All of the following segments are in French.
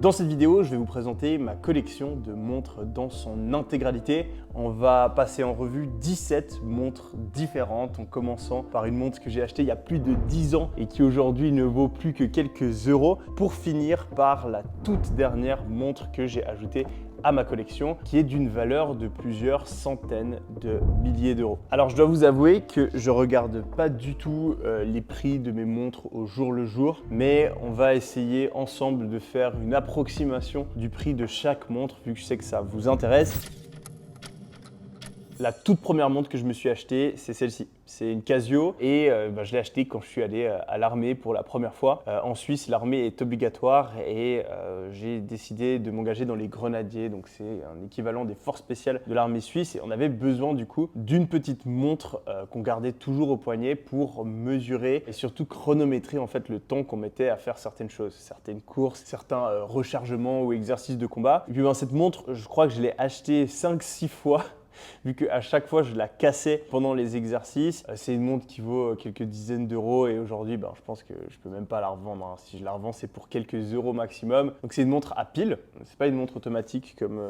Dans cette vidéo, je vais vous présenter ma collection de montres dans son intégralité. On va passer en revue 17 montres différentes en commençant par une montre que j'ai achetée il y a plus de 10 ans et qui aujourd'hui ne vaut plus que quelques euros pour finir par la toute dernière montre que j'ai ajoutée à ma collection qui est d'une valeur de plusieurs centaines de milliers d'euros. Alors je dois vous avouer que je regarde pas du tout les prix de mes montres au jour le jour, mais on va essayer ensemble de faire une approximation du prix de chaque montre vu que je sais que ça vous intéresse. La toute première montre que je me suis achetée, c'est celle-ci. C'est une Casio et je l'ai achetée quand je suis allé à l'armée pour la première fois. En Suisse, l'armée est obligatoire et j'ai décidé de m'engager dans les grenadiers. Donc c'est un équivalent des forces spéciales de l'armée suisse. Et on avait besoin du coup d'une petite montre qu'on gardait toujours au poignet pour mesurer et surtout chronométrer en fait le temps qu'on mettait à faire certaines choses, certaines courses, certains rechargements ou exercices de combat. Et puis cette montre, je crois que je l'ai achetée 5-6 fois. Vu qu'à chaque fois je la cassais pendant les exercices. C'est une montre qui vaut quelques dizaines d'euros et aujourd'hui je pense que je peux même pas la revendre. Si je la revends, c'est pour quelques euros maximum. Donc c'est une montre à pile, c'est pas une montre automatique comme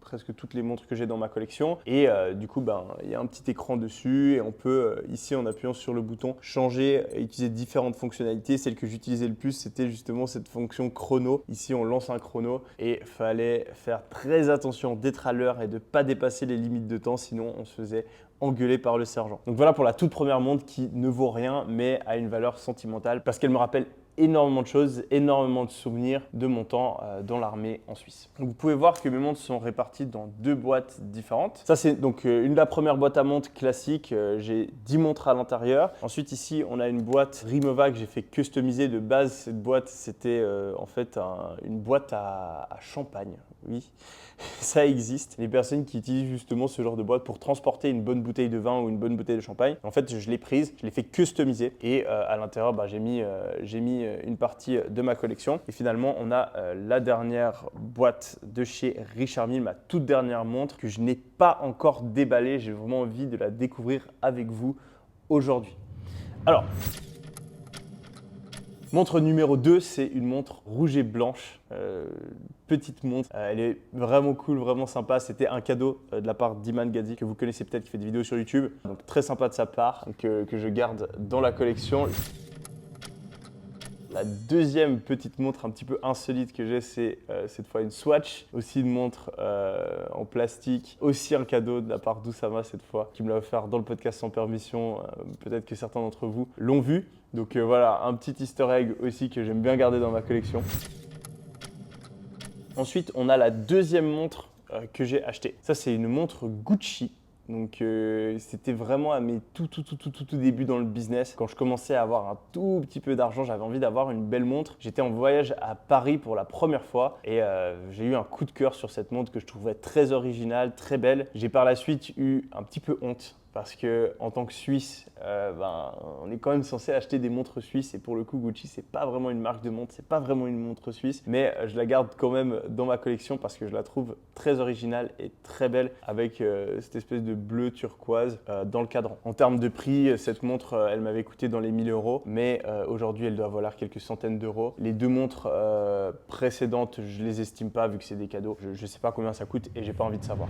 presque toutes les montres que j'ai dans ma collection. Et du coup il y a un petit écran dessus et on peut ici en appuyant sur le bouton changer et utiliser différentes fonctionnalités. Celle que j'utilisais le plus, c'était justement cette fonction chrono. Ici on lance un chrono et fallait faire très attention d'être à l'heure et de pas dépasser les limites de temps, sinon on se faisait engueuler par le sergent. Donc voilà pour la toute première montre qui ne vaut rien mais a une valeur sentimentale parce qu'elle me rappelle énormément de choses, énormément de souvenirs de mon temps dans l'armée en Suisse. Donc vous pouvez voir que mes montres sont réparties dans deux boîtes différentes. Ça c'est donc la première boîte à montres classique, j'ai 10 montres à l'intérieur. Ensuite ici on a une boîte Rimowa que j'ai fait customiser de base. Cette boîte c'était en fait une boîte à champagne. Oui, ça existe. Les personnes qui utilisent justement ce genre de boîte pour transporter une bonne bouteille de vin ou une bonne bouteille de champagne. En fait, je l'ai prise, je l'ai fait customiser et à l'intérieur, j'ai mis une partie de ma collection. Et finalement, on a la dernière boîte de chez Richard Mille, ma toute dernière montre que je n'ai pas encore déballée. J'ai vraiment envie de la découvrir avec vous aujourd'hui. Alors, montre numéro 2, c'est une montre rouge et blanche, petite montre. Elle est vraiment cool, vraiment sympa. C'était un cadeau de la part d'Iman Gadi, que vous connaissez peut-être, qui fait des vidéos sur YouTube. Donc très sympa de sa part, que je garde dans la collection. La deuxième petite montre un petit peu insolite que j'ai, c'est cette fois une Swatch, aussi une montre en plastique, aussi un cadeau de la part d'Oussama cette fois, qui me l'a offert dans le podcast sans permission. Peut-être que certains d'entre vous l'ont vu. Donc voilà, un petit easter egg aussi que j'aime bien garder dans ma collection. Ensuite, on a la deuxième montre que j'ai achetée. Ça, c'est une montre Gucci. Donc c'était vraiment à mes tout débuts dans le business. Quand je commençais à avoir un tout petit peu d'argent, j'avais envie d'avoir une belle montre. J'étais en voyage à Paris pour la première fois et j'ai eu un coup de cœur sur cette montre que je trouvais très originale, très belle. J'ai par la suite eu un petit peu honte. Parce que en tant que Suisse, on est quand même censé acheter des montres suisses et pour le coup Gucci c'est pas vraiment une marque de montre, c'est pas vraiment une montre suisse, mais je la garde quand même dans ma collection parce que je la trouve très originale et très belle avec cette espèce de bleu turquoise dans le cadran. En termes de prix, cette montre elle m'avait coûté dans les 1000 euros, mais aujourd'hui elle doit valoir quelques centaines d'euros. Les deux montres précédentes, je les estime pas vu que c'est des cadeaux. Je sais pas combien ça coûte et j'ai pas envie de savoir.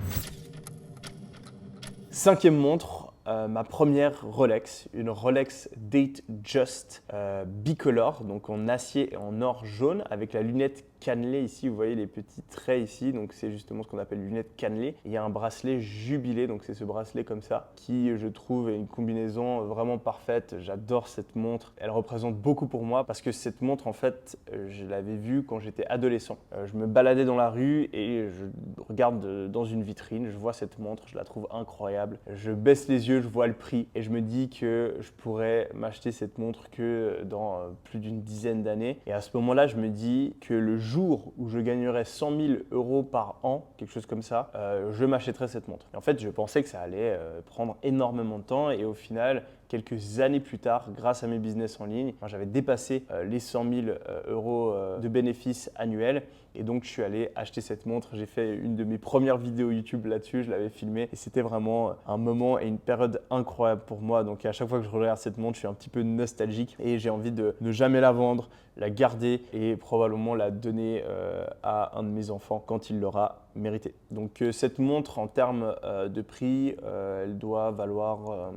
Cinquième montre, ma première Rolex, une Rolex Datejust bicolore, donc en acier et en or jaune avec la lunette cannelée ici, vous voyez les petits traits ici, donc c'est justement ce qu'on appelle lunette cannelée. Il y a un bracelet jubilé, donc c'est ce bracelet comme ça qui je trouve est une combinaison vraiment parfaite. J'adore cette montre, elle représente beaucoup pour moi parce que cette montre en fait je l'avais vue quand j'étais adolescent. Je me baladais dans la rue et je regarde dans une vitrine, je vois cette montre, je la trouve incroyable. Je baisse les yeux, je vois le prix et je me dis que je pourrais m'acheter cette montre que dans plus d'une dizaine d'années. Et à ce moment-là, je me dis que le jour où je gagnerais 100 000 euros par an, quelque chose comme ça, je m'achèterais cette montre. Et en fait, je pensais que ça allait prendre énormément de temps et au final, quelques années plus tard, grâce à mes business en ligne, j'avais dépassé les 100 000 euros de bénéfices annuels. Et donc, je suis allé acheter cette montre. J'ai fait une de mes premières vidéos YouTube là-dessus. Je l'avais filmée et c'était vraiment un moment et une période incroyable pour moi. Donc, à chaque fois que je regarde cette montre, je suis un petit peu nostalgique et j'ai envie de ne jamais la vendre, la garder et probablement la donner à un de mes enfants quand il l'aura mérité. Donc, cette montre, en termes de prix, elle doit valoir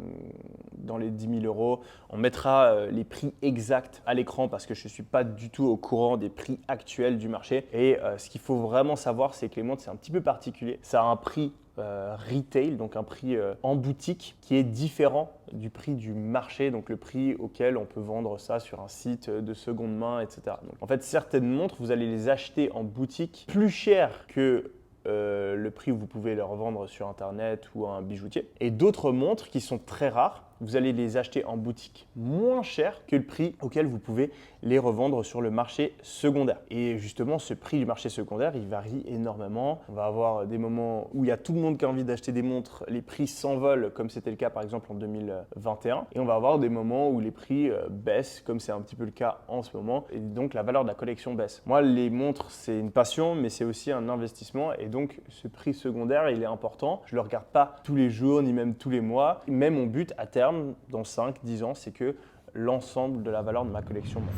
dans les 10 000 euros. On mettra les prix exacts à l'écran parce que je ne suis pas du tout au courant des prix actuels du marché. Et ce qu'il faut vraiment savoir, c'est que les montres, c'est un petit peu particulier. Ça a un prix retail, donc un prix en boutique qui est différent du prix du marché, donc le prix auquel on peut vendre ça sur un site de seconde main, etc. Donc, en fait, certaines montres, vous allez les acheter en boutique plus cher que le prix où vous pouvez les revendre sur Internet ou à un bijoutier. Et d'autres montres qui sont très rares, vous allez les acheter en boutique moins cher que le prix auquel vous pouvez les revendre sur le marché secondaire. Et justement, ce prix du marché secondaire, il varie énormément. On va avoir des moments où il y a tout le monde qui a envie d'acheter des montres, les prix s'envolent, comme c'était le cas par exemple en 2021. Et on va avoir des moments où les prix baissent, comme c'est un petit peu le cas en ce moment. Et donc, la valeur de la collection baisse. Moi, les montres, c'est une passion, mais c'est aussi un investissement. Et donc, ce prix secondaire, il est important. Je ne le regarde pas tous les jours, ni même tous les mois. Mais mon but à terme, dans 5-10 ans, c'est que l'ensemble de la valeur de ma collection monte.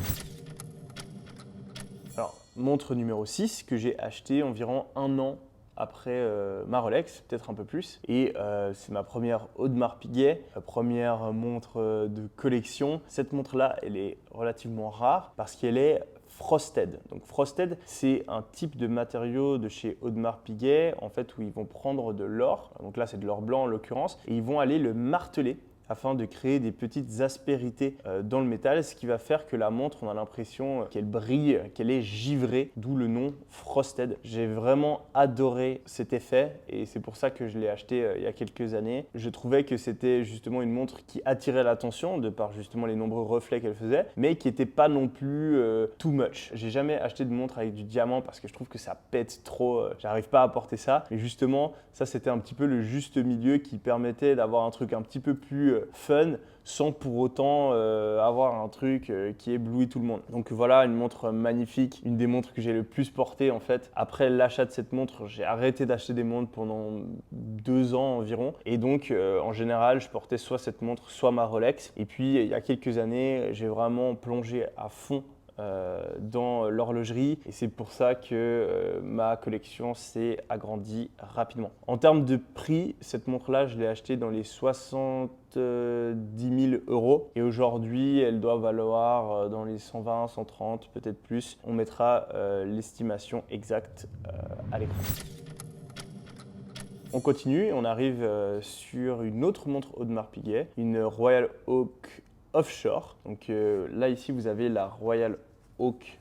Alors, montre numéro 6 que j'ai acheté environ 1 an après ma Rolex, peut-être un peu plus. Et c'est ma première Audemars Piguet, première montre de collection. Cette montre-là, elle est relativement rare parce qu'elle est frosted. Donc frosted, c'est un type de matériau de chez Audemars Piguet, en fait, où ils vont prendre de l'or. Donc là, c'est de l'or blanc en l'occurrence, et ils vont aller le marteler afin de créer des petites aspérités dans le métal, ce qui va faire que la montre, on a l'impression qu'elle brille, qu'elle est givrée, d'où le nom Frosted. J'ai vraiment adoré cet effet et c'est pour ça que je l'ai acheté il y a quelques années. Je trouvais que c'était justement une montre qui attirait l'attention de par justement les nombreux reflets qu'elle faisait, mais qui n'était pas non plus too much. J'ai jamais acheté de montre avec du diamant parce que je trouve que ça pète trop, j'arrive pas à porter ça. Et justement, ça c'était un petit peu le juste milieu qui permettait d'avoir un truc un petit peu plus fun sans pour autant avoir un truc qui éblouit tout le monde. Donc voilà, une montre magnifique, une des montres que j'ai le plus portée en fait. Après l'achat de cette montre, j'ai arrêté d'acheter des montres pendant 2 ans environ. Et donc en général, je portais soit cette montre, soit ma Rolex. Et puis il y a quelques années, j'ai vraiment plongé à fond dans l'horlogerie et c'est pour ça que ma collection s'est agrandie rapidement. En termes de prix, cette montre-là, je l'ai achetée dans les 70 000 euros et aujourd'hui, elle doit valoir dans les 120, 130, peut-être plus. On mettra l'estimation exacte à l'écran. On continue et on arrive sur une autre montre Audemars Piguet, une Royal Oak Offshore. Donc là ici vous avez la Royal Oak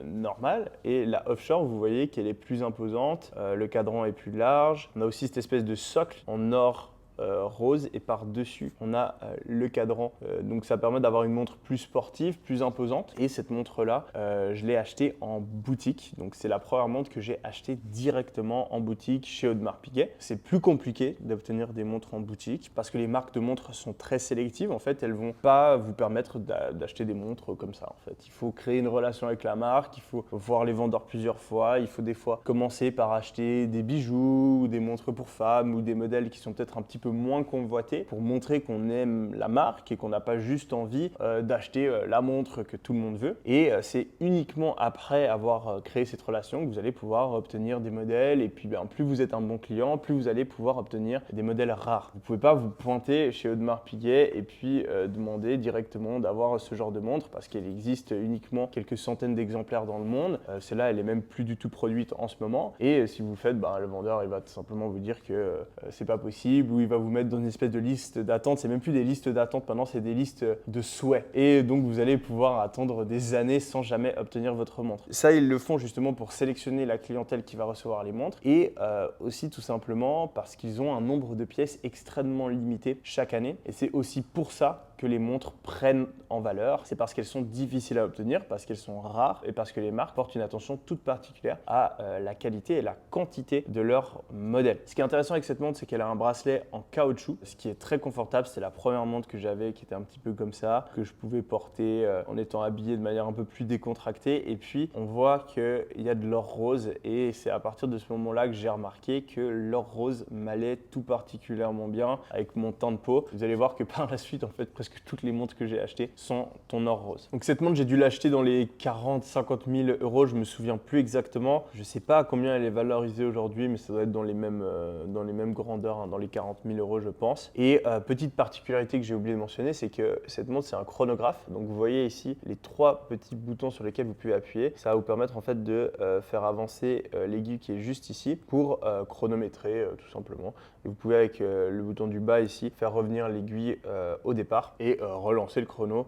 normale et la Offshore, vous voyez qu'elle est plus imposante, le cadran est plus large. On a aussi cette espèce de socle en or rose et par-dessus on a le cadran, donc ça permet d'avoir une montre plus sportive, plus imposante. Et cette montre là je l'ai achetée en boutique, donc c'est la première montre que j'ai achetée directement en boutique chez Audemars Piguet. C'est plus compliqué d'obtenir des montres en boutique parce que les marques de montres sont très sélectives. En fait, elles vont pas vous permettre d'acheter des montres comme ça. En fait, il faut créer une relation avec la marque, il faut voir les vendeurs plusieurs fois, il faut des fois commencer par acheter des bijoux ou des montres pour femmes ou des modèles qui sont peut-être un petit peu moins convoités pour montrer qu'on aime la marque et qu'on n'a pas juste envie d'acheter la montre que tout le monde veut. Et c'est uniquement après avoir créé cette relation que vous allez pouvoir obtenir des modèles. Et puis plus vous êtes un bon client, plus vous allez pouvoir obtenir des modèles rares. Vous ne pouvez pas vous pointer chez Audemars Piguet et puis demander directement d'avoir ce genre de montre parce qu'il existe uniquement quelques centaines d'exemplaires dans le monde. Celle-là, elle est même plus du tout produite en ce moment. Et si vous le faites, le vendeur il va tout simplement vous dire que c'est pas possible ou il va vous mettre dans une espèce de liste d'attente. C'est même plus des listes d'attente maintenant, c'est des listes de souhaits. Et donc vous allez pouvoir attendre des années sans jamais obtenir votre montre. Ça, ils le font justement pour sélectionner la clientèle qui va recevoir les montres et aussi tout simplement parce qu'ils ont un nombre de pièces extrêmement limité chaque année. Et c'est aussi pour ça que les montres prennent en valeur, c'est parce qu'elles sont difficiles à obtenir, parce qu'elles sont rares et parce que les marques portent une attention toute particulière à la qualité et la quantité de leur modèle. Ce qui est intéressant avec cette montre, c'est qu'elle a un bracelet en caoutchouc, ce qui est très confortable. C'est la première montre que j'avais qui était un petit peu comme ça, que je pouvais porter en étant habillé de manière un peu plus décontractée. Et puis, on voit qu'il y a de l'or rose et c'est à partir de ce moment-là que j'ai remarqué que l'or rose m'allait tout particulièrement bien avec mon teint de peau. Vous allez voir que par la suite, en fait, presque toutes les montres que j'ai achetées sont en or rose. Donc cette montre, j'ai dû l'acheter dans les 40-50 000 euros, je me souviens plus exactement. Je sais pas à combien elle est valorisée aujourd'hui, mais ça doit être dans les mêmes grandeurs, hein, dans les 40 000 euros, je pense. Et petite particularité que j'ai oublié de mentionner, c'est que cette montre, c'est un chronographe. Donc vous voyez ici les 3 petits boutons sur lesquels vous pouvez appuyer. Ça va vous permettre en fait de faire avancer l'aiguille qui est juste ici pour chronométrer tout simplement. Et vous pouvez avec le bouton du bas ici faire revenir l'aiguille au départ et relancer le chrono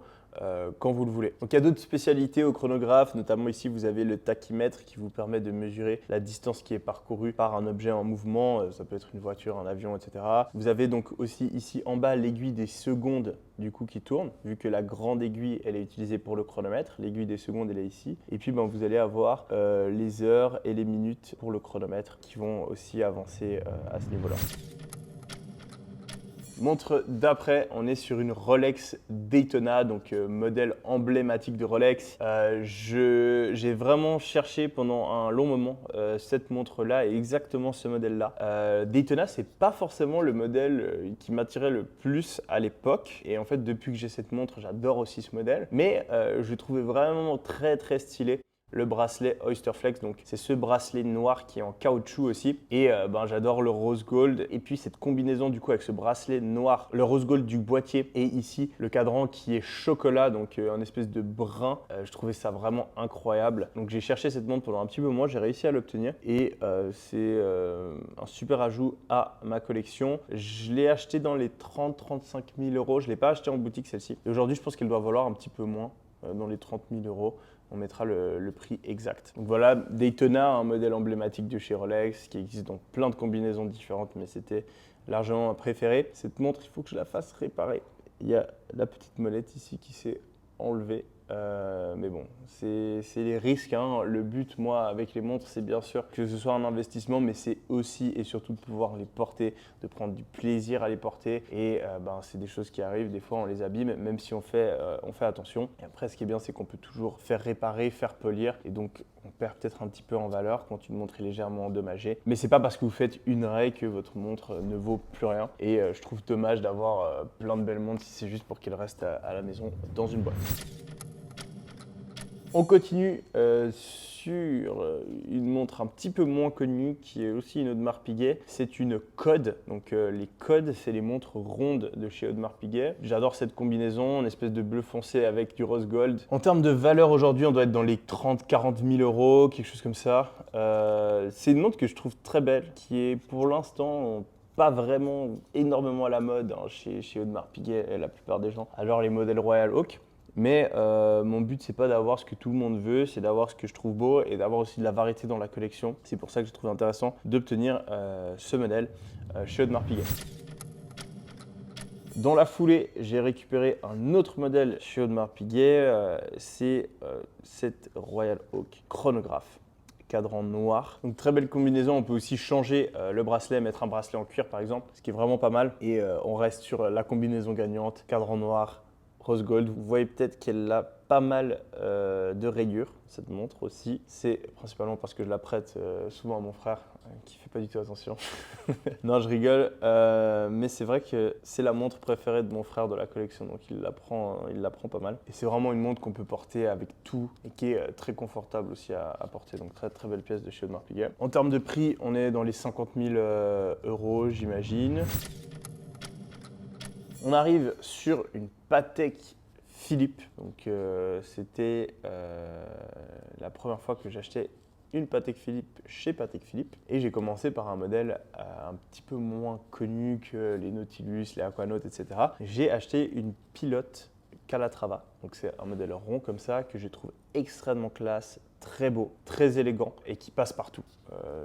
quand vous le voulez. Donc il y a d'autres spécialités au chronographe, notamment ici vous avez le tachymètre qui vous permet de mesurer la distance qui est parcourue par un objet en mouvement, ça peut être une voiture, un avion, etc. Vous avez donc aussi ici en bas l'aiguille des secondes du coup qui tourne, vu que la grande aiguille elle est utilisée pour le chronomètre, l'aiguille des secondes elle est ici. Et puis vous allez avoir les heures et les minutes pour le chronomètre qui vont aussi avancer à ce niveau-là. Montre d'après, on est sur une Rolex Daytona, donc modèle emblématique de Rolex. J'ai vraiment cherché pendant un long moment cette montre-là et exactement ce modèle-là. Daytona, c'est pas forcément le modèle qui m'attirait le plus à l'époque. Et en fait, depuis que j'ai cette montre, j'adore aussi ce modèle. Mais je le trouvais vraiment très très stylé. Le bracelet Oyster Flex, donc c'est ce bracelet noir qui est en caoutchouc aussi. Et j'adore le rose gold. Et puis cette combinaison du coup avec ce bracelet noir, le rose gold du boîtier et ici le cadran qui est chocolat, donc un espèce de brun. Je trouvais ça vraiment incroyable. Donc j'ai cherché cette montre pendant un petit moment, j'ai réussi à l'obtenir. Et c'est un super ajout à ma collection. Je l'ai acheté dans les 30-35 000 euros. Je ne l'ai pas acheté en boutique celle-ci. Et aujourd'hui, je pense qu'elle doit valoir un petit peu moins, dans les 30 000 euros. On mettra le prix exact. Donc voilà, Daytona, un modèle emblématique de chez Rolex qui existe dans plein de combinaisons différentes, mais c'était largement ma préférée. Cette montre, il faut que je la fasse réparer. Il y a la petite molette ici qui s'est enlevée. Mais bon, c'est les risques, hein. Le but, moi, avec les montres, c'est bien sûr que ce soit un investissement, mais c'est aussi et surtout de pouvoir les porter, de prendre du plaisir à les porter. Et c'est des choses qui arrivent, des fois on les abîme, même si on fait attention. Et après, ce qui est bien, c'est qu'on peut toujours faire réparer, faire polir. Et donc, on perd peut-être un petit peu en valeur quand une montre est légèrement endommagée. Mais c'est pas parce que vous faites une raie que votre montre ne vaut plus rien. Et je trouve dommage d'avoir plein de belles montres si c'est juste pour qu'elles restent à la maison dans une boîte. On continue sur une montre un petit peu moins connue qui est aussi une Audemars Piguet. C'est une Code. Donc les Codes, c'est les montres rondes de chez Audemars Piguet. J'adore cette combinaison, une espèce de bleu foncé avec du rose gold. En termes de valeur aujourd'hui, on doit être dans les 30-40 000 euros, quelque chose comme ça. C'est une montre que je trouve très belle, qui est pour l'instant pas vraiment énormément à la mode chez Audemars Piguet et la plupart des gens. Alors les modèles Royal Oak. Mais mon but, c'est pas d'avoir ce que tout le monde veut, c'est d'avoir ce que je trouve beau et d'avoir aussi de la variété dans la collection. C'est pour ça que je trouve intéressant d'obtenir ce modèle chez Audemars Piguet. Dans la foulée, j'ai récupéré un autre modèle chez Audemars Piguet, c'est cette Royal Oak chronographe. Cadran noir. Donc très belle combinaison, on peut aussi changer le bracelet, mettre un bracelet en cuir par exemple, ce qui est vraiment pas mal. Et on reste sur la combinaison gagnante, cadran noir, rose gold. Vous voyez peut-être qu'elle a pas mal de rayures, cette montre aussi. C'est principalement parce que je la prête souvent à mon frère qui fait pas du tout attention. Non, je rigole, mais c'est vrai que c'est la montre préférée de mon frère de la collection, donc il la prend pas mal. Et c'est vraiment une montre qu'on peut porter avec tout et qui est très confortable aussi à porter, donc très très belle pièce de chez Audemars Piguet. En termes de prix, on est dans les 50 000 euros, j'imagine. On arrive sur une Patek Philippe. Donc c'était la première fois que j'achetais une Patek Philippe chez Patek Philippe. Et j'ai commencé par un modèle un petit peu moins connu que les Nautilus, les Aquanaut, etc. J'ai acheté une Pilote Calatrava. Donc c'est un modèle rond comme ça que je trouve extrêmement classe, très beau, très élégant et qui passe partout.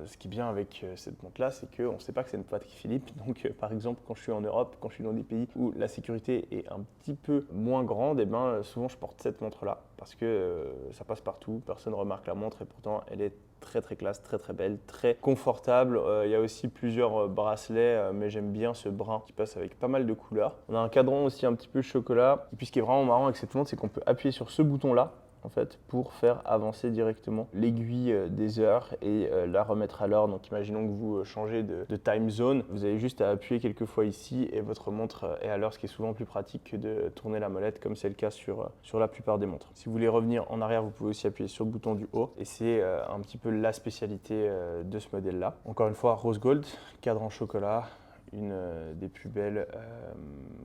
Ce qui est bien avec cette montre-là, c'est qu'on ne sait pas que c'est une Patek Philippe. Donc, par exemple, quand je suis en Europe, quand je suis dans des pays où la sécurité est un petit peu moins grande, et souvent je porte cette montre-là parce que ça passe partout, personne ne remarque la montre et pourtant elle est très très classe, très très belle, très confortable. Il y a aussi plusieurs bracelets, mais j'aime bien ce brun qui passe avec pas mal de couleurs. On a un cadran aussi un petit peu chocolat. Et puis ce qui est vraiment marrant avec cette montre, c'est qu'on peut appuyer sur ce bouton-là en fait, pour faire avancer directement l'aiguille des heures et la remettre à l'heure. Donc imaginons que vous changez de time zone, vous avez juste à appuyer quelques fois ici et votre montre est à l'heure, ce qui est souvent plus pratique que de tourner la molette comme c'est le cas sur la plupart des montres. Si vous voulez revenir en arrière, vous pouvez aussi appuyer sur le bouton du haut et c'est un petit peu la spécialité de ce modèle-là. Encore une fois, rose gold, cadran chocolat, une des plus belles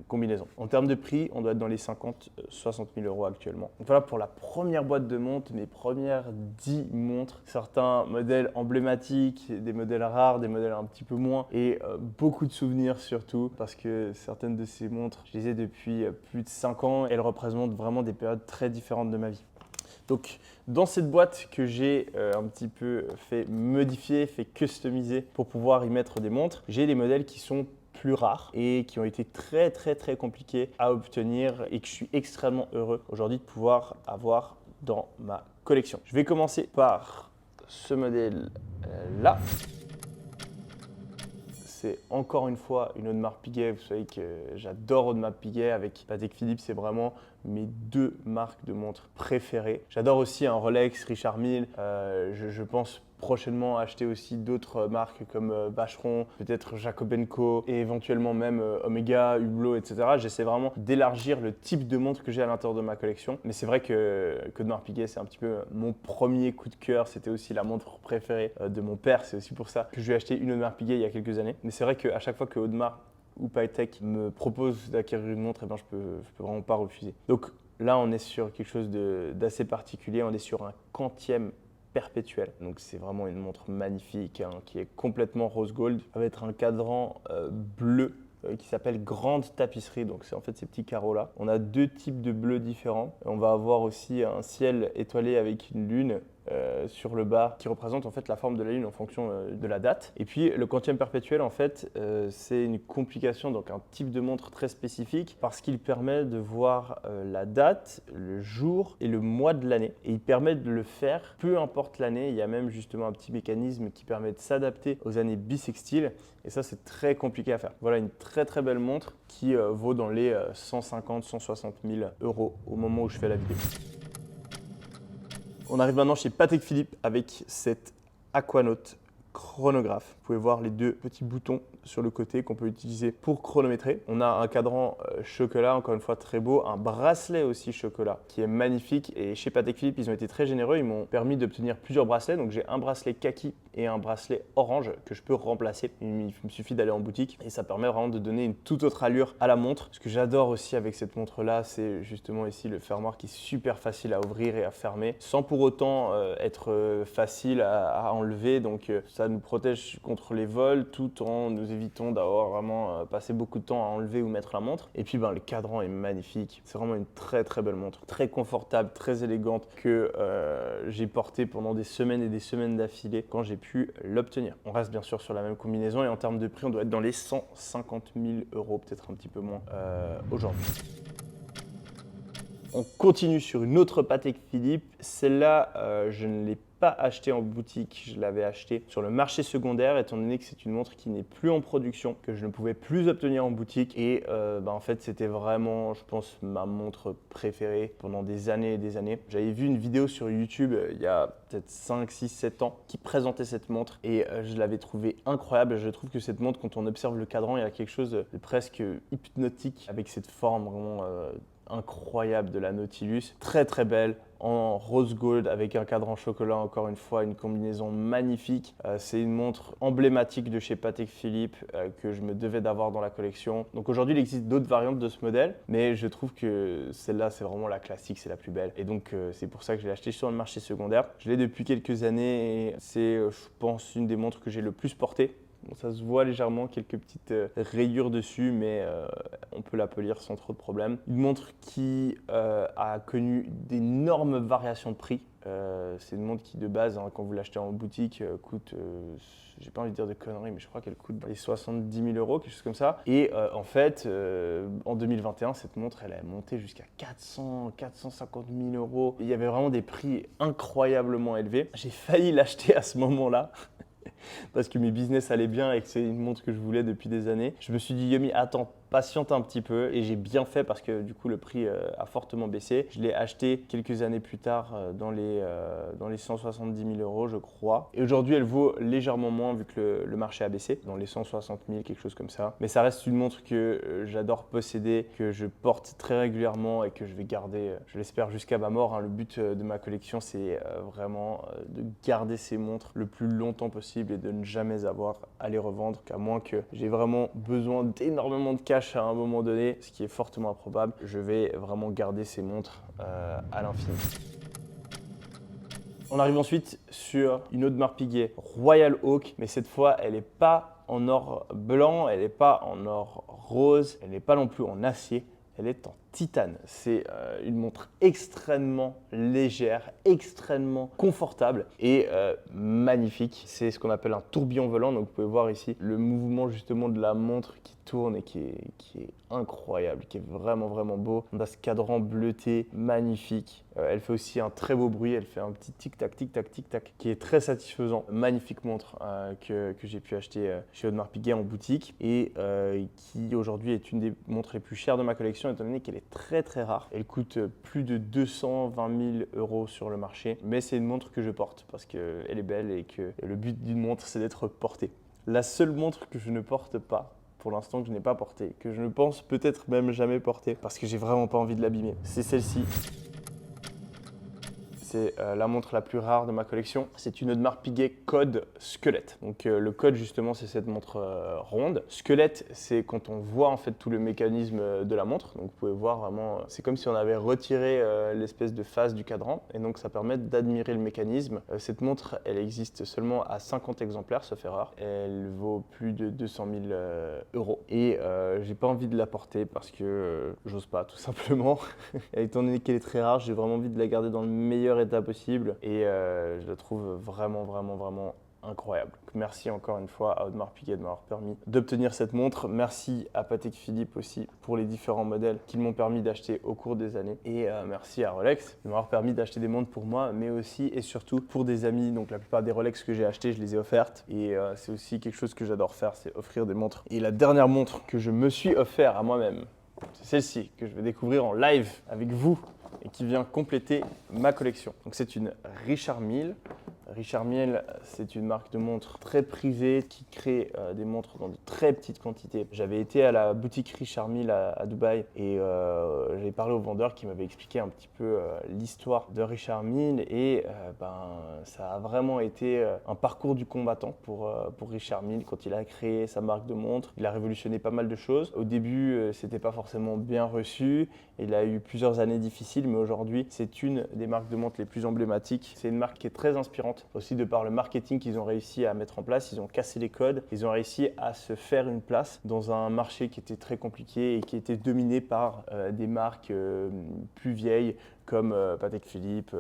combinaisons. En termes de prix, on doit être dans les 50-60 000 euros actuellement. Donc voilà pour la première boîte de montres, mes premières 10 montres. Certains modèles emblématiques, des modèles rares, des modèles un petit peu moins et beaucoup de souvenirs surtout parce que certaines de ces montres, je les ai depuis plus de 5 ans et elles représentent vraiment des périodes très différentes de ma vie. Donc, dans cette boîte que j'ai un petit peu fait modifier, fait customiser pour pouvoir y mettre des montres, j'ai des modèles qui sont plus rares et qui ont été très compliqués à obtenir et que je suis extrêmement heureux aujourd'hui de pouvoir avoir dans ma collection. Je vais commencer par ce modèle-là. C'est encore une fois une Audemars Piguet. Vous savez que j'adore Audemars Piguet. Avec Patek Philippe, c'est vraiment mes deux marques de montres préférées. J'adore aussi un Rolex, Richard Mille. Je pense prochainement acheter aussi d'autres marques comme Vacheron, peut-être Jacob & Co et éventuellement même Omega, Hublot, etc. J'essaie vraiment d'élargir le type de montre que j'ai à l'intérieur de ma collection. Mais c'est vrai que Audemars Piguet, c'est un petit peu mon premier coup de cœur. C'était aussi la montre préférée de mon père. C'est aussi pour ça que je lui ai acheté une Audemars Piguet il y a quelques années. Mais c'est vrai qu'à chaque fois que Audemars ou Patek me propose d'acquérir une montre, je peux vraiment pas refuser. Donc là, on est sur quelque chose d'assez particulier. On est sur un quantième perpétuel. Donc c'est vraiment une montre magnifique qui est complètement rose gold avec un cadran bleu qui s'appelle grande tapisserie. Donc c'est en fait ces petits carreaux là. On a deux types de bleu différents. On va avoir aussi un ciel étoilé avec une lune sur le bas qui représente en fait la forme de la lune en fonction de la date. Et puis le quantième perpétuel en fait c'est une complication, donc un type de montre très spécifique parce qu'il permet de voir la date, le jour et le mois de l'année. Et il permet de le faire peu importe l'année. Il y a même justement un petit mécanisme qui permet de s'adapter aux années bissextiles et ça c'est très compliqué à faire. Voilà une très belle montre qui vaut dans les 150-160 000 euros au moment où je fais la vidéo. On arrive maintenant chez Patek Philippe avec cette Aquanaut chronographe. Vous pouvez voir les deux petits boutons sur le côté qu'on peut utiliser pour chronométrer. On a un cadran chocolat, encore une fois très beau, un bracelet aussi chocolat qui est magnifique. Et chez Patek Philippe, ils ont été très généreux. Ils m'ont permis d'obtenir plusieurs bracelets. Donc j'ai un bracelet kaki et un bracelet orange que je peux remplacer. Il me suffit d'aller en boutique et ça permet vraiment de donner une toute autre allure à la montre. Ce que j'adore aussi avec cette montre-là, c'est justement ici le fermoir qui est super facile à ouvrir et à fermer sans pour autant être facile à enlever. Donc ça nous protège contre les vols tout en nous évitant d'avoir vraiment passé beaucoup de temps à enlever ou mettre la montre. Et puis le cadran est magnifique. C'est vraiment une très belle montre, très confortable, très élégante que j'ai portée pendant des semaines et des semaines d'affilée quand j'ai pu l'obtenir. On reste bien sûr sur la même combinaison et en termes de prix, on doit être dans les 150 000 euros, peut-être un petit peu moins aujourd'hui. On continue sur une autre Patek Philippe. Celle-là, je ne l'ai pas acheté en boutique, je l'avais acheté sur le marché secondaire étant donné que c'est une montre qui n'est plus en production, que je ne pouvais plus obtenir en boutique et en fait c'était vraiment, je pense, ma montre préférée pendant des années et des années. J'avais vu une vidéo sur YouTube il y a peut-être 5, 6, 7 ans qui présentait cette montre et je l'avais trouvée incroyable. Je trouve que cette montre, quand on observe le cadran, il y a quelque chose de presque hypnotique avec cette forme vraiment incroyable de la Nautilus, très belle en rose gold avec un cadran chocolat, encore une fois une combinaison magnifique. C'est une montre emblématique de chez Patek Philippe que je me devais d'avoir dans la collection. Donc aujourd'hui il existe d'autres variantes de ce modèle, mais je trouve que celle-là c'est vraiment la classique, c'est la plus belle et donc c'est pour ça que je l'ai acheté sur le marché secondaire. Je l'ai depuis quelques années et c'est je pense une des montres que j'ai le plus portée. Bon, ça se voit légèrement, quelques petites rayures dessus, mais on peut la polir sans trop de problème. Une montre qui a connu d'énormes variations de prix. C'est une montre qui de base, hein, quand vous l'achetez en boutique, coûte, j'ai pas envie de dire de conneries, mais je crois qu'elle coûte les 70 000 euros, quelque chose comme ça. Et en fait, en 2021, cette montre, elle a monté jusqu'à 450 000 euros. Il y avait vraiment des prix incroyablement élevés. J'ai failli l'acheter à ce moment-là. Parce que mes business allaient bien et que c'est une montre que je voulais depuis des années. Je me suis dit, Yomi, attends, patiente un petit peu, et j'ai bien fait parce que du coup le prix a fortement baissé. Je l'ai acheté quelques années plus tard dans les 170 000 euros, je crois. Et aujourd'hui, elle vaut légèrement moins vu que le marché a baissé, dans les 160 000, quelque chose comme ça. Mais ça reste une montre que j'adore posséder, que je porte très régulièrement et que je vais garder, je l'espère, jusqu'à ma mort, hein. Le but de ma collection, c'est vraiment de garder ces montres le plus longtemps possible et de ne jamais avoir à les revendre, qu'à moins que j'ai vraiment besoin d'énormément de cash à un moment donné, ce qui est fortement improbable. Je vais vraiment garder ces montres à l'infini. On arrive ensuite sur une autre marque Piguet, Royal Oak, mais cette fois, elle n'est pas en or blanc, elle n'est pas en or rose, elle n'est pas non plus en acier, elle est en titane. C'est une montre extrêmement légère, extrêmement confortable et magnifique. C'est ce qu'on appelle un tourbillon volant. Donc vous pouvez voir ici le mouvement justement de la montre qui tourne et qui est incroyable, qui est vraiment vraiment beau. On a ce cadran bleuté magnifique. Elle fait aussi un très beau bruit. Elle fait un petit tic-tac, tic-tac, tic-tac qui est très satisfaisant. Magnifique montre que j'ai pu acheter chez Audemars Piguet en boutique et qui aujourd'hui est une des montres les plus chères de ma collection étant donné qu'elle est très très rare. Elle coûte plus de 220 000 euros sur le marché, mais c'est une montre que je porte parce qu'elle est belle et que le but d'une montre c'est d'être portée. La seule montre que je ne porte pas, pour l'instant que je n'ai pas portée, que je ne pense peut-être même jamais porter parce que j'ai vraiment pas envie de l'abîmer, c'est celle-ci. C'est la montre la plus rare de ma collection. C'est une Audemars Piguet Code Squelette. Donc le Code justement c'est cette montre ronde. Squelette c'est quand on voit en fait tout le mécanisme de la montre. Donc vous pouvez voir vraiment, c'est comme si on avait retiré l'espèce de face du cadran et donc ça permet d'admirer le mécanisme. Cette montre elle existe seulement à 50 exemplaires sauf erreur. Elle vaut plus de 200 000 euros et j'ai pas envie de la porter parce que j'ose pas tout simplement. Étant donné qu'elle est très rare, j'ai vraiment envie de la garder dans le meilleur état possible et je la trouve vraiment incroyable. Donc, merci encore une fois à Audemars Piguet de m'avoir permis d'obtenir cette montre. Merci à Patek Philippe aussi pour les différents modèles qu'ils m'ont permis d'acheter au cours des années. Et merci à Rolex de m'avoir permis d'acheter des montres pour moi, mais aussi et surtout pour des amis. Donc la plupart des Rolex que j'ai achetées, je les ai offertes. Et c'est aussi quelque chose que j'adore faire, c'est offrir des montres. Et la dernière montre que je me suis offert à moi-même, c'est celle-ci que je vais découvrir en live avec vous et qui vient compléter ma collection. Donc c'est une Richard Mille. Richard Mille, c'est une marque de montres très prisée qui crée des montres dans de très petites quantités. J'avais été à la boutique Richard Mille à Dubaï et j'ai parlé au vendeur qui m'avait expliqué un petit peu l'histoire de Richard Mille et ça a vraiment été un parcours du combattant pour Richard Mille quand il a créé sa marque de montres. Il a révolutionné pas mal de choses. Au début, c'était pas forcément bien reçu. Il a eu plusieurs années difficiles, mais aujourd'hui, c'est une des marques de montres les plus emblématiques. C'est une marque qui est très inspirante, aussi de par le marketing qu'ils ont réussi à mettre en place. Ils ont cassé les codes, ils ont réussi à se faire une place dans un marché qui était très compliqué et qui était dominé par des marques plus vieilles comme Patek Philippe,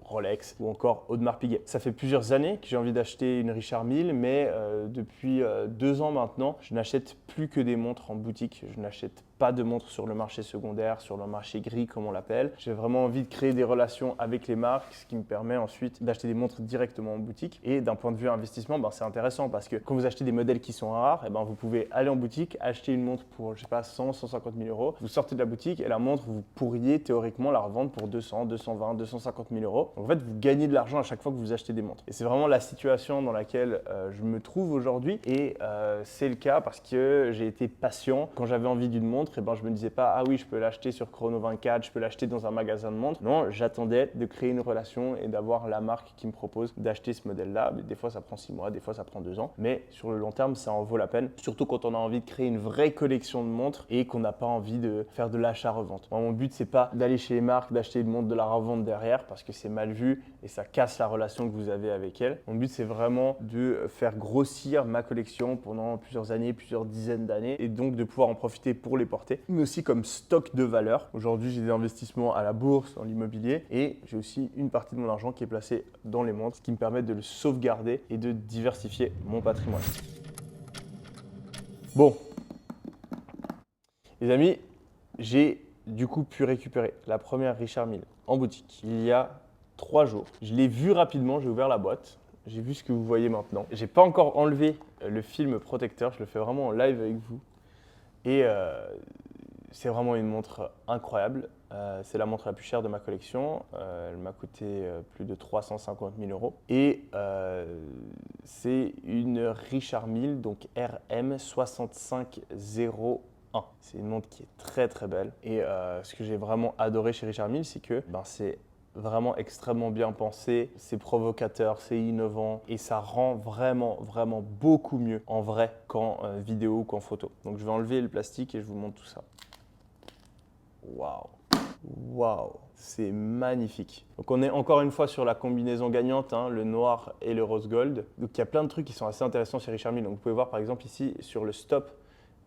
Rolex ou encore Audemars Piguet. Ça fait plusieurs années que j'ai envie d'acheter une Richard Mille, mais depuis 2 ans maintenant, je n'achète plus que des montres en boutique. Je n'achète pas de montres sur le marché secondaire, sur le marché gris comme on l'appelle. J'ai vraiment envie de créer des relations avec les marques, ce qui me permet ensuite d'acheter des montres directement en boutique. Et d'un point de vue investissement, c'est intéressant parce que quand vous achetez des modèles qui sont rares, vous pouvez aller en boutique, acheter une montre pour, 100, 150 000 euros. Vous sortez de la boutique et la montre, vous pourriez théoriquement la revendre pour 200, 220, 250 000 euros. Donc en fait, vous gagnez de l'argent à chaque fois que vous achetez des montres. Et c'est vraiment la situation dans laquelle je me trouve aujourd'hui. Et c'est le cas parce que j'ai été patient. Quand j'avais envie d'une montre, je me disais pas, ah oui, je peux l'acheter sur Chrono 24, je peux l'acheter dans un magasin de montres. Non, j'attendais de créer une relation et d'avoir la marque qui me propose d'acheter ce modèle-là. Des fois, ça prend 6 mois, des fois, ça prend 2 ans. Mais sur le long terme, ça en vaut la peine. Surtout quand on a envie de créer une vraie collection de montres et qu'on n'a pas envie de faire de l'achat-revente. Moi, mon but, c'est pas d'aller chez les marques, d'acheter une montre, de la revendre derrière parce que c'est mal mal vue et ça casse la relation que vous avez avec elle. Mon but, c'est vraiment de faire grossir ma collection pendant plusieurs années, plusieurs dizaines d'années et donc de pouvoir en profiter pour les porter, mais aussi comme stock de valeur. Aujourd'hui, j'ai des investissements à la bourse, dans l'immobilier et j'ai aussi une partie de mon argent qui est placée dans les montres, ce qui me permet de le sauvegarder et de diversifier mon patrimoine. Bon, les amis, j'ai du coup pu récupérer la première Richard Mille en boutique il y a 3 jours. Je l'ai vu rapidement, j'ai ouvert la boîte, j'ai vu ce que vous voyez maintenant. J'ai pas encore enlevé le film protecteur, je le fais vraiment en live avec vous. Et c'est vraiment une montre incroyable. C'est la montre la plus chère de ma collection. Elle m'a coûté plus de 350 000 euros. Et c'est une Richard Mille, donc RM6501. C'est une montre qui est très très belle. Et ce que j'ai vraiment adoré chez Richard Mille, c'est que c'est vraiment extrêmement bien pensé, c'est provocateur, c'est innovant et ça rend vraiment beaucoup mieux en vrai qu'en vidéo ou qu'en photo. Donc je vais enlever le plastique et je vous montre tout ça. Waouh! Waouh! C'est magnifique. Donc on est encore une fois sur la combinaison gagnante, hein, le noir et le rose gold. Donc il y a plein de trucs qui sont assez intéressants chez Richard Mille. Donc vous pouvez voir par exemple ici sur le stop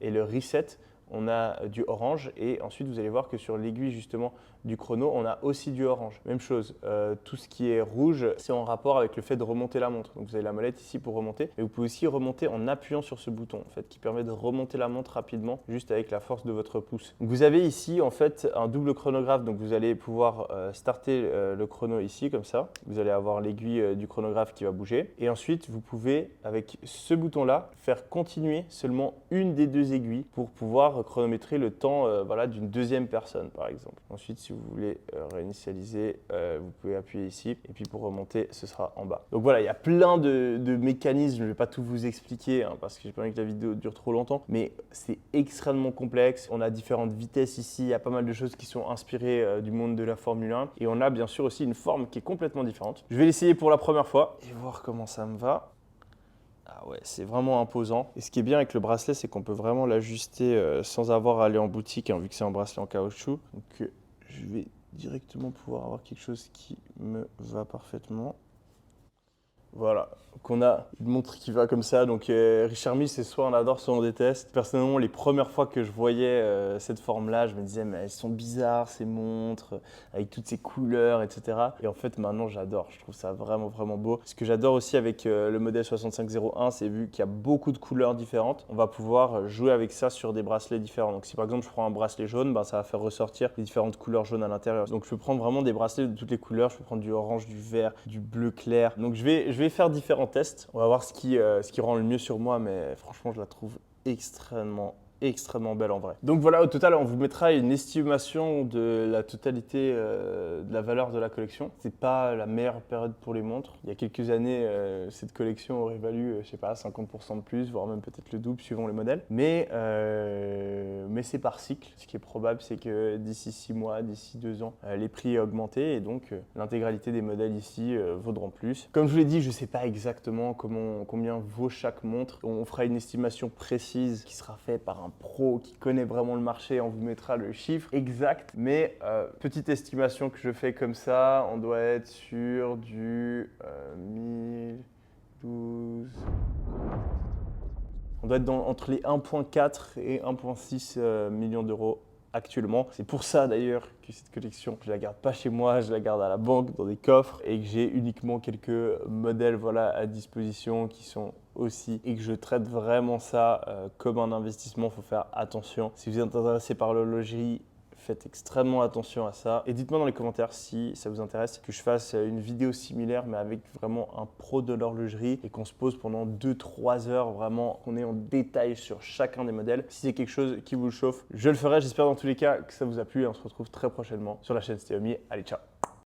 et le reset, on a du orange et ensuite vous allez voir que sur l'aiguille justement du chrono, on a aussi du orange. Même chose, tout ce qui est rouge, c'est en rapport avec le fait de remonter la montre. Donc vous avez la molette ici pour remonter, mais vous pouvez aussi remonter en appuyant sur ce bouton en fait, qui permet de remonter la montre rapidement juste avec la force de votre pouce. Donc, vous avez ici en fait un double chronographe, donc vous allez pouvoir starter le chrono ici comme ça. Vous allez avoir l'aiguille du chronographe qui va bouger et ensuite vous pouvez avec ce bouton là faire continuer seulement une des deux aiguilles pour pouvoir chronométrer le temps d'une deuxième personne par exemple. Ensuite si vous voulez réinitialiser, vous pouvez appuyer ici et puis pour remonter ce sera en bas. Donc voilà, il y a plein de mécanismes, je ne vais pas tout vous expliquer hein, parce que j'ai pas envie que la vidéo dure trop longtemps, mais c'est extrêmement complexe. On a différentes vitesses ici, il y a pas mal de choses qui sont inspirées du monde de la Formule 1 et on a bien sûr aussi une forme qui est complètement différente. Je vais l'essayer pour la première fois et voir comment ça me va. Ah ouais, c'est vraiment imposant. Et ce qui est bien avec le bracelet, c'est qu'on peut vraiment l'ajuster sans avoir à aller en boutique, hein, vu que c'est un bracelet en caoutchouc. Donc je vais directement pouvoir avoir quelque chose qui me va parfaitement. Voilà, donc on a une montre qui va comme ça. Donc Richard Mille, c'est soit on adore, soit on déteste. Personnellement, les premières fois que je voyais cette forme-là, je me disais mais elles sont bizarres ces montres avec toutes ces couleurs, etc. Et en fait maintenant j'adore, je trouve ça vraiment beau. Ce que j'adore aussi avec le modèle 6501, c'est vu qu'il y a beaucoup de couleurs différentes, on va pouvoir jouer avec ça sur des bracelets différents. Donc si par exemple je prends un bracelet jaune, ça va faire ressortir les différentes couleurs jaunes à l'intérieur. Donc je peux prendre vraiment des bracelets de toutes les couleurs, je peux prendre du orange, du vert, du bleu clair. Donc je vais faire différents tests. On va voir ce qui rend le mieux sur moi, mais franchement, je la trouve extrêmement belle en vrai. Donc voilà, au total, on vous mettra une estimation de la totalité de la valeur de la collection. C'est pas la meilleure période pour les montres. Il y a quelques années, cette collection aurait valu, je sais pas, 50% de plus, voire même peut-être le double suivant les modèles. Mais c'est par cycle. Ce qui est probable, c'est que d'ici 6 mois, d'ici 2 ans, les prix aient augmenté et donc l'intégralité des modèles ici vaudront plus. Comme je vous l'ai dit, je ne sais pas exactement combien vaut chaque montre. On fera une estimation précise qui sera faite par un pro qui connaît vraiment le marché. On vous mettra le chiffre exact. Mais petite estimation que je fais comme ça, on doit être sur du 1012. On doit être entre les 1,4 et 1,6 millions d'euros actuellement. C'est pour ça d'ailleurs que cette collection, je ne la garde pas chez moi, je la garde à la banque dans des coffres et que j'ai uniquement quelques modèles à disposition qui sont aussi et que je traite vraiment ça comme un investissement. Il faut faire attention. Si vous êtes intéressé par l'horlogerie, faites extrêmement attention à ça. Et dites-moi dans les commentaires si ça vous intéresse que je fasse une vidéo similaire mais avec vraiment un pro de l'horlogerie et qu'on se pose pendant 2-3 heures vraiment, qu'on est en détail sur chacun des modèles. Si c'est quelque chose qui vous chauffe, je le ferai. J'espère dans tous les cas que ça vous a plu et on se retrouve très prochainement sur la chaîne Xiaomi. Allez, ciao!